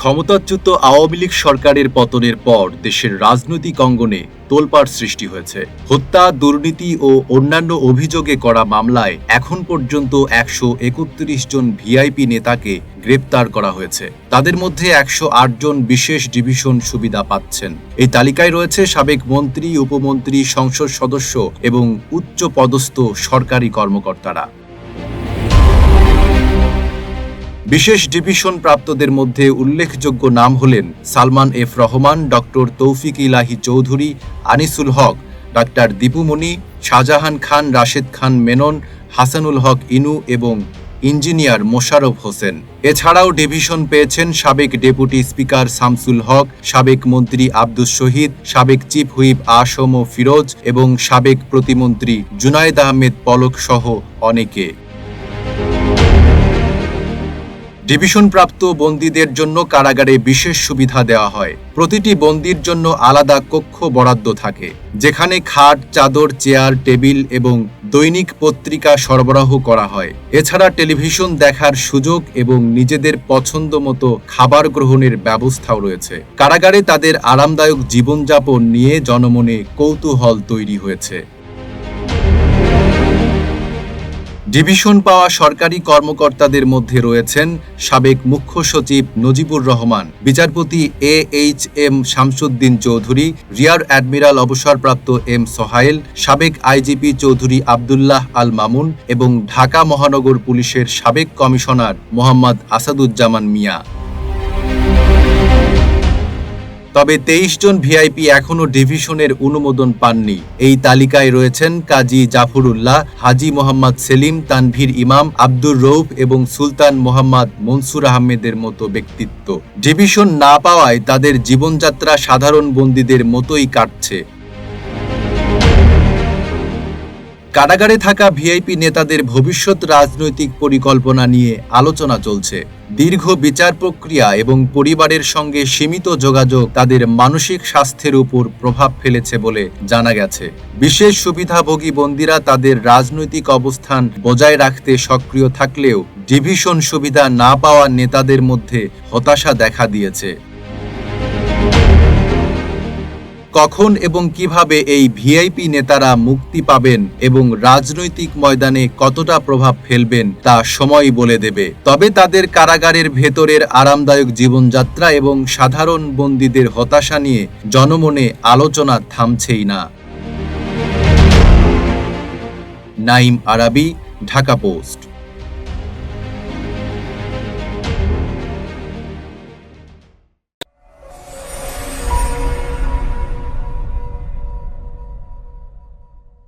ক্ষমতাচ্যুত আওয়ামী লীগ সরকারের পতনের পর দেশের রাজনৈতিক অঙ্গনে তোলপাড় সৃষ্টি হয়েছে। হত্যা, দুর্নীতি ও অন্যান্য অভিযোগে করা মামলায় এখন পর্যন্ত ১৩১ জন ভিআইপি নেতাকে গ্রেপ্তার করা হয়েছে। তাদের মধ্যে ১০৮ জন বিশেষ ডিভিশন সুবিধা পাচ্ছেন। এই তালিকায় রয়েছে সাবেক মন্ত্রী, উপমন্ত্রী, সংসদ সদস্য এবং উচ্চ পদস্থ সরকারি কর্মকর্তারা। বিশেষ ডিভিশন প্রাপ্তদের মধ্যে উল্লেখযোগ্য নাম হলেন সালমান এফ রহমান, ডক্টর তৌফিক ইলাহি চৌধুরী, আনিসুল হক, ডাক্তার দীপু মনি, শাহজাহান খান, রাশেদ খান মেনন, হাসানুল হক ইনু এবং ইঞ্জিনিয়ার মোশাররফ হোসেন। এছাড়াও ডিভিশন পেয়েছেন সাবেক ডেপুটি স্পিকার শামসুল হক, সাবেক মন্ত্রী আব্দুস শহীদ, সাবেক চিফ হুইপ আসম ফিরোজ এবং সাবেক প্রতিমন্ত্রী জুনায়েদ আহমেদ পলক সহ অনেকে। ডিভিশনপ্রাপ্ত বন্দীদের জন্য কারাগারে বিশেষ সুবিধা দেওয়া হয়। প্রতিটি বন্দীর জন্য আলাদা কক্ষ বরাদ্দ থাকে, যেখানে খাট, চাদর, চেয়ার, টেবিল এবং দৈনিক পত্রিকা সরবরাহ করা হয়। এছাড়া টেলিভিশন দেখার সুযোগ এবং নিজেদের পছন্দ মতো খাবার গ্রহণের ব্যবস্থাও রয়েছে। কারাগারে তাদের আরামদায়ক জীবনযাপন নিয়ে জনমনে কৌতূহল তৈরি হয়েছে। ডিভিশন পাওয়া সরকারি কর্মকর্তাদের মধ্যে রয়েছেন সাবেক মুখ্য সচিব নজিবুর রহমান, বিচারপতি AHM Shamsuddin Chowdhury, rear admiral অবসরপ্রাপ্ত M সোহাইল, সাবেক IGP চৌধুরী আবদুল্লাহ আল মামুন এবং ঢাকা মহানগর পুলিশের সাবেক কমিশনার মোহাম্মদ আসাদুজ্জামান মিয়া। তবে ২৩ জন ভিআইপি এখনও ডিভিশনের অনুমোদন পাননি। এই তালিকায় রয়েছেন কাজী জাফরুল্লাহ, হাজী মোহাম্মদ সেলিম, তানভীর ইমাম, আব্দুর রৌফ এবং সুলতান মোহাম্মদ মনসুর আহমেদের মতো ব্যক্তিত্ব। ডিভিশন না পাওয়ায় তাদের জীবনযাত্রা সাধারণ বন্দীদের মতোই কাটছে। কারাগারে থাকা ভিআইপি নেতাদের ভবিষ্যৎ রাজনৈতিক পরিকল্পনা নিয়ে আলোচনা চলছে। দীর্ঘ বিচার প্রক্রিয়া এবং পরিবারের সঙ্গে সীমিত যোগাযোগ তাদের মানসিক স্বাস্থ্যের উপর প্রভাব ফেলেছে বলে জানা গেছে। বিশেষ সুবিধাভোগী বন্দীরা তাদের রাজনৈতিক অবস্থান বজায় রাখতে সক্রিয় থাকলেও ডিভিশন সুবিধা না পাওয়া নেতাদের মধ্যে হতাশা দেখা দিয়েছে। কখন এবং কিভাবে এই ভিআইপি নেতারা মুক্তি পাবেন এবং রাজনৈতিক ময়দানে কতটা প্রভাব ফেলবেন তা সময়ই বলে দেবে। তবে তাদের কারাগারের ভেতরের আরামদায়ক জীবনযাত্রা এবং সাধারণ বন্দীদের হতাশা নিয়ে জনমনে আলোচনা থামছেই না। নাইম আরাবী, ঢাকা পোস্ট।